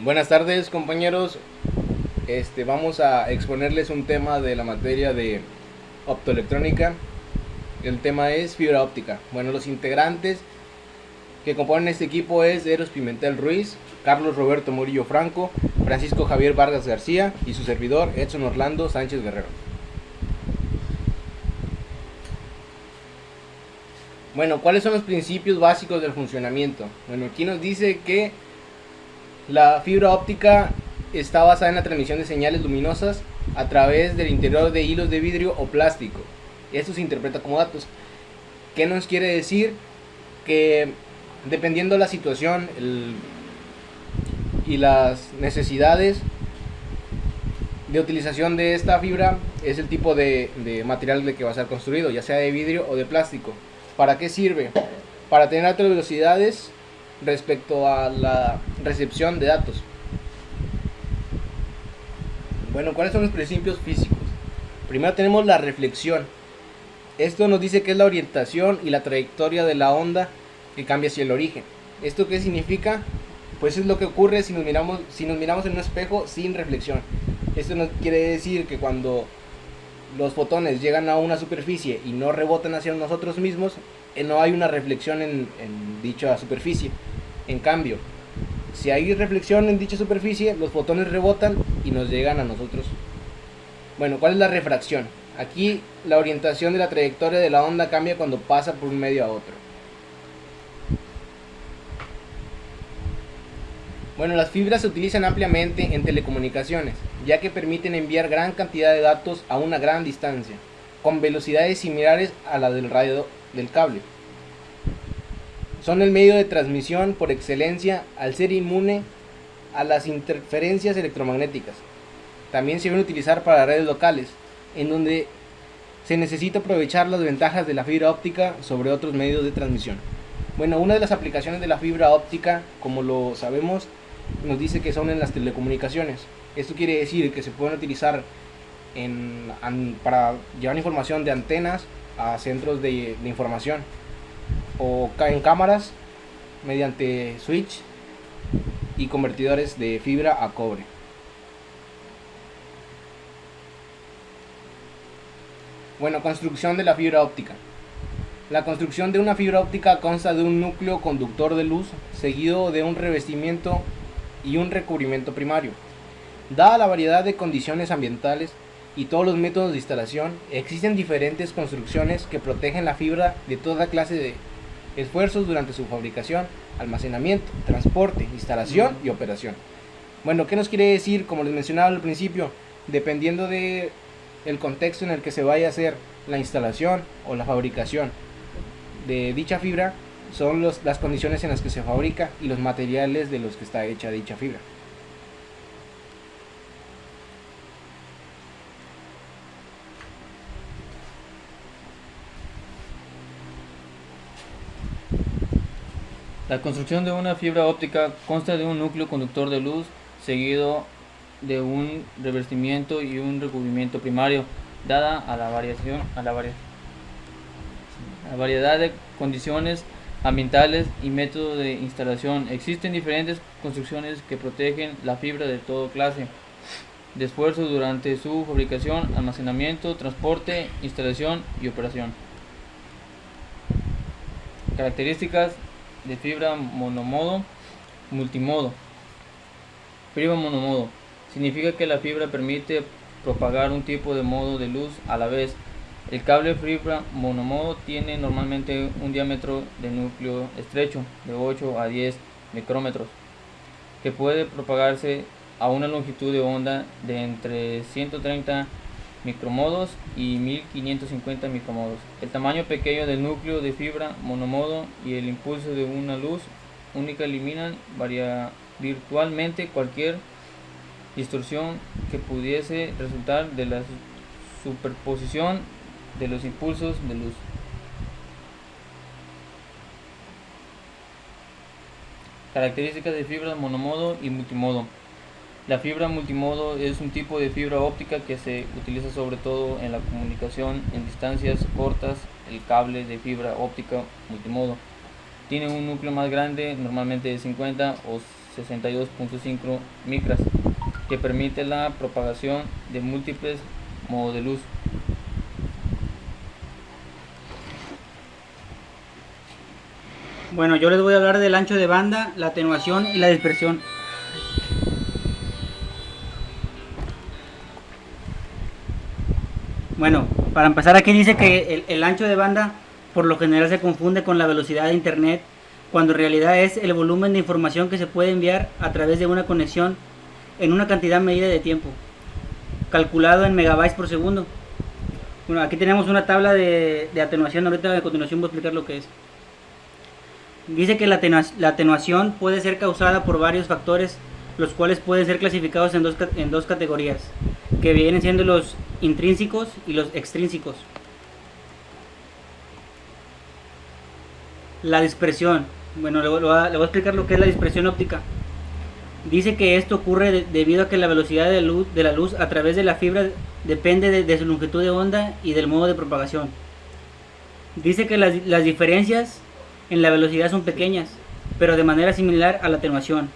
Buenas tardes, compañeros. Vamos a exponerles un tema de la materia de optoelectrónica. El tema es fibra óptica. Bueno, los integrantes que componen este equipo es Eros Pimentel Ruiz, Carlos Roberto Murillo Franco, Francisco Javier Vargas García y su servidor Edson Orlando Sánchez Guerrero. Bueno, ¿cuáles son los principios básicos del funcionamiento? Bueno, aquí nos dice que la fibra óptica está basada en la transmisión de señales luminosas a través del interior de hilos de vidrio o plástico. Esto se interpreta como datos. ¿Qué nos quiere decir? Que dependiendo de la situación y las necesidades de utilización de esta fibra, es el tipo de material de que va a ser construido, ya sea de vidrio o de plástico. ¿Para qué sirve? Para tener altas velocidades respecto a la recepción de datos. Bueno, ¿cuáles son los principios físicos? Primero tenemos la reflexión. Esto nos dice que es la orientación y la trayectoria de la onda que cambia hacia el origen. ¿Esto qué significa? Pues es lo que ocurre si nos miramos en un espejo sin reflexión. Esto nos quiere decir que cuando los fotones llegan a una superficie y no rebotan hacia nosotros mismos, no hay una reflexión en dicha superficie. En cambio, si hay reflexión en dicha superficie, los fotones rebotan y nos llegan a nosotros. Bueno, ¿cuál es la refracción? Aquí la orientación de la trayectoria de la onda cambia cuando pasa por un medio a otro. Bueno, las fibras se utilizan ampliamente en telecomunicaciones, ya que permiten enviar gran cantidad de datos a una gran distancia, con velocidades similares a la del radio del cable. Son el medio de transmisión por excelencia al ser inmune a las interferencias electromagnéticas. También se deben utilizar para redes locales, en donde se necesita aprovechar las ventajas de la fibra óptica sobre otros medios de transmisión. Bueno, una de las aplicaciones de la fibra óptica, como lo sabemos, nos dice que son en las telecomunicaciones. Esto quiere decir que se pueden utilizar para llevar información de antenas a centros de información, o en cámaras mediante switch y convertidores de fibra a cobre. Bueno, construcción de la fibra óptica. La construcción de una fibra óptica consta de un núcleo conductor de luz seguido de un revestimiento y un recubrimiento primario. Dada la variedad de condiciones ambientales y todos los métodos de instalación, existen diferentes construcciones que protegen la fibra de toda clase de esfuerzos durante su fabricación, almacenamiento, transporte, instalación y operación. Bueno, ¿qué nos quiere decir? Como les mencionaba al principio, dependiendo de el contexto en el que se vaya a hacer la instalación o la fabricación de dicha fibra, son las condiciones en las que se fabrica y los materiales de los que está hecha dicha fibra. La construcción de una fibra óptica consta de un núcleo conductor de luz seguido de un revestimiento y un recubrimiento primario, dada a la variedad de condiciones ambientales y métodos de instalación. Existen diferentes construcciones que protegen la fibra de toda clase de esfuerzos durante su fabricación, almacenamiento, transporte, instalación y operación. Características de fibra monomodo, multimodo. Fibra monomodo significa que la fibra permite propagar un tipo de modo de luz a la vez. El cable fibra monomodo tiene normalmente un diámetro de núcleo estrecho de 8 a 10 micrómetros, que puede propagarse a una longitud de onda de entre 130 micromodos y 1550 micromodos. El tamaño pequeño del núcleo de fibra monomodo y el impulso de una luz única eliminan virtualmente cualquier distorsión que pudiese resultar de la superposición de los impulsos de luz. Características de fibra monomodo y multimodo. La fibra multimodo es un tipo de fibra óptica que se utiliza sobre todo en la comunicación en distancias cortas. El cable de fibra óptica multimodo tiene un núcleo más grande, normalmente de 50 o 62.5 micras, que permite la propagación de múltiples modos de luz. Bueno, yo les voy a hablar del ancho de banda, la atenuación y la dispersión. Bueno, para empezar aquí dice que el ancho de banda por lo general se confunde con la velocidad de internet, cuando en realidad es el volumen de información que se puede enviar a través de una conexión en una cantidad medida de tiempo, calculado en megabytes por segundo. Bueno, aquí tenemos una tabla de atenuación, ahorita a continuación voy a explicar lo que es. Dice que la atenuación puede ser causada por varios factores, los cuales pueden ser clasificados en dos categorías, que vienen siendo los intrínsecos y los extrínsecos. La dispersión. Bueno, le voy a explicar lo que es la dispersión óptica. Dice que esto ocurre debido a que la velocidad de la luz a través de la fibra depende de su longitud de onda y del modo de propagación. Dice que las diferencias en la velocidad son pequeñas, pero de manera similar a la atenuación.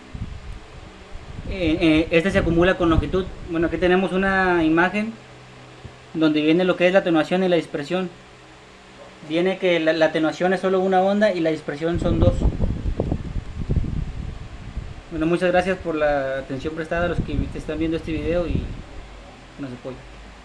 Esta se acumula con longitud. Bueno, aquí tenemos una imagen donde viene lo que es la atenuación y la dispersión. Viene que la atenuación es solo una onda y la dispersión son dos. Bueno, muchas gracias por la atención prestada a los que están viendo este video y nos apoyan.